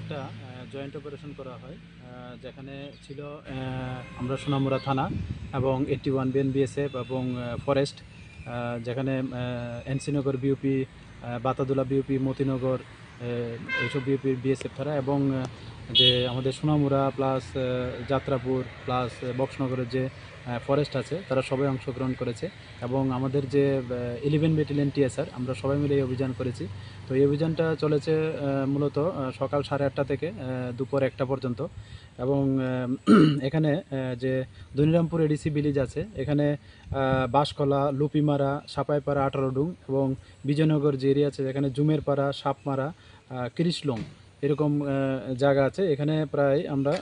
একটা joint operation করা হয়, যেখানে ছিল আমরা সোনামুড়া থানা এবং 81 বিএনবিএসএফ এবং ফরেস্ট, যেখানে এনসিনগর বিউপি, বাতাদুলা বিউপি, মতিনগর, এইসব বিউপির বিএসএফ থানা এবং যে আমাদের সোনামুড়া প্লাস যাত্রাপুর প্লাস বক্সনগরের যে ফরেস্ট আছে তারা সবাই অংশগ্রহণ করেছে এবং আমাদের যে 11 ব্যাটালিয়ন টিএসআর আমরা সবাই মিলে এই অভিযান করেছি। তো এই অভিযানটা চলেছে মূলত সকাল 8:30 থেকে দুপুর 1টা পর্যন্ত এবং এখানে যে দনিরামপুর এডিসি ভিলেজ আছে এখানে বাঁশকলা, লুপিমারা, সাপাইপাড়া, 18 ডুং এবং বিজয়নগর যে এরিয়া আছে এখানে জুমের পাড়া, সাপমারা, কিরিশলং এরকম জায়গা আছে। এখানে প্রায় আমরা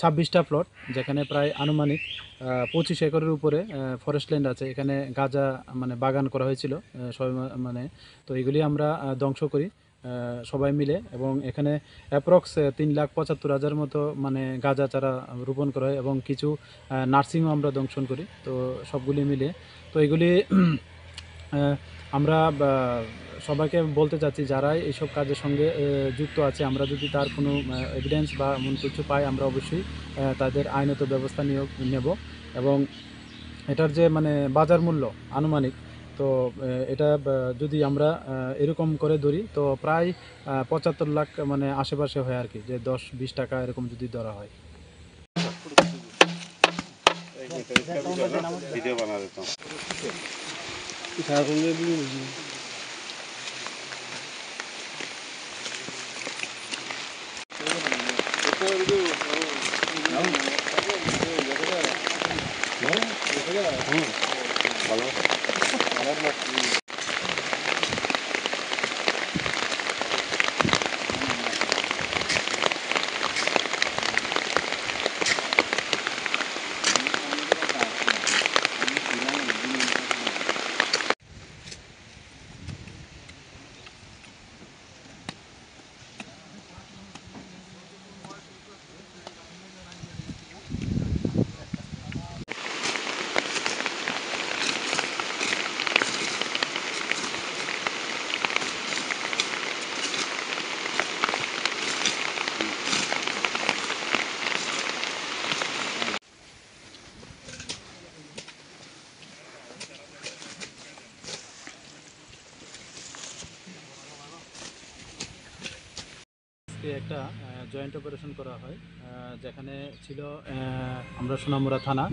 26টা প্লট, যেখানে প্রায় আনুমানিক 25 একরের উপরে ফরেস্ট ল্যান্ড আছে। এখানে গাঁজা মানে বাগান করা হয়েছিল সবাই মানে, তো এগুলি আমরা ধ্বংস করি সবাই মিলে এবং এখানে অ্যাপ্রক্স 3,75,000 মতো মানে গাঁজা চারা রোপণ করা হয় এবং কিছু নার্সিংও আমরা দংশন করি। তো সবগুলি মিলে তো এগুলি আমরা সবাইকে বলতে চাচ্ছি যারাই এইসব কাজের সঙ্গে যুক্ত আছে, আমরা যদি তার কোনো এভিডেন্স বা এমন কিছু পাই আমরা অবশ্যই তাদের আইনত ব্যবস্থা নেব এবং এটার যে মানে বাজার মূল্য আনুমানিক, তো এটা যদি আমরা এরকম করে ধরি তো প্রায় 75 লাখ মানে আশেপাশে হয় আর কি, যে 10-20 টাকা এরকম যদি ধরা হয়। ভিডিও বানা দিতাম। একটা জয়েন্ট অপারেশন করা হয়, যেখানে ছিল আমরা সোনামুড়া থানা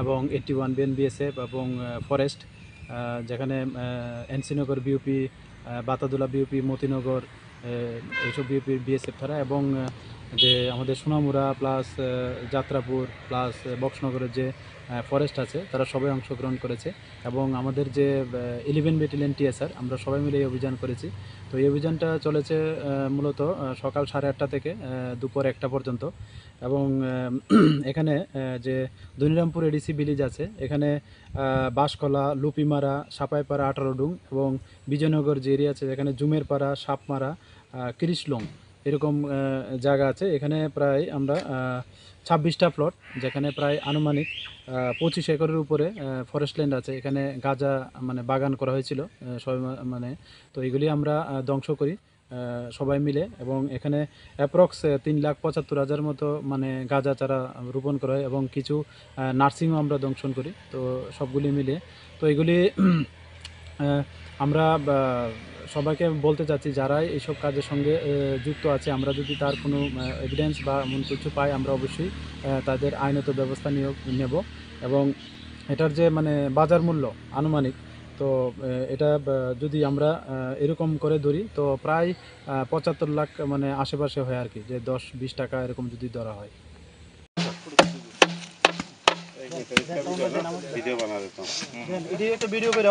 এবং 81 বিএনবিএসএফ এবং ফরেস্ট, যেখানে এনসিনগর বিউপি, বাতাদুলা বিউপি, মতিনগর, এইসব বিউপির বিএসএফ থানা এবং যে আমাদের সোনামুড়া প্লাস যাত্রাপুর প্লাস বক্সনগরের যে ফরেস্ট আছে তারা সবাই অংশগ্রহণ করেছে এবং আমাদের যে 11 ব্যাটালিয়ন টিএসআর আমরা সবাই মিলে এই অভিযান করেছি। তো এই অভিযানটা চলেছে মূলত সকাল 8:30 থেকে দুপুর 1টা পর্যন্ত এবং এখানে যে দনিরামপুর এডিসি ভিলেজ আছে এখানে বাঁশকলা, লুপিমারা, সাপাইপাড়া, 18 ডুং এবং বিজয়নগর যে এরিয়া আছে এখানে জুমের পাড়া, সাপমারা, কিরিশলং এরকম জায়গা আছে। এখানে প্রায় আমরা 26টা প্লট, যেখানে প্রায় আনুমানিক 25 একরের উপরে ফরেস্ট ল্যান্ড আছে। এখানে গাঁজা মানে বাগান করা হয়েছিল সবাই মানে, তো এগুলি আমরা ধ্বংস করি সবাই মিলে এবং এখানে অ্যাপ্রক্স 3,75,000 মতো মানে গাঁজা চারা রোপণ করা হয় এবং কিছু নার্সিংও আমরা দংশন করি। তো সবগুলি মিলে তো এগুলি আমরা সবাইকে বলতে চাচ্ছি যারাই এইসব কাজের সঙ্গে যুক্ত আছে, আমরা যদি তার কোনো এভিডেন্স বা এমন কিছু পাই আমরা অবশ্যই তাদের আইনত ব্যবস্থা নেব। এবং এটার যে মানে বাজার মূল্য আনুমানিক, তো এটা যদি আমরা এরকম করে ধরি তো প্রায় 75 লাখ মানে আশেপাশে হয় আর কি, যে 10-20 টাকা এরকম যদি ধরা হয়। ভিডিও বানা দিতাম। একটা ভিডিও করে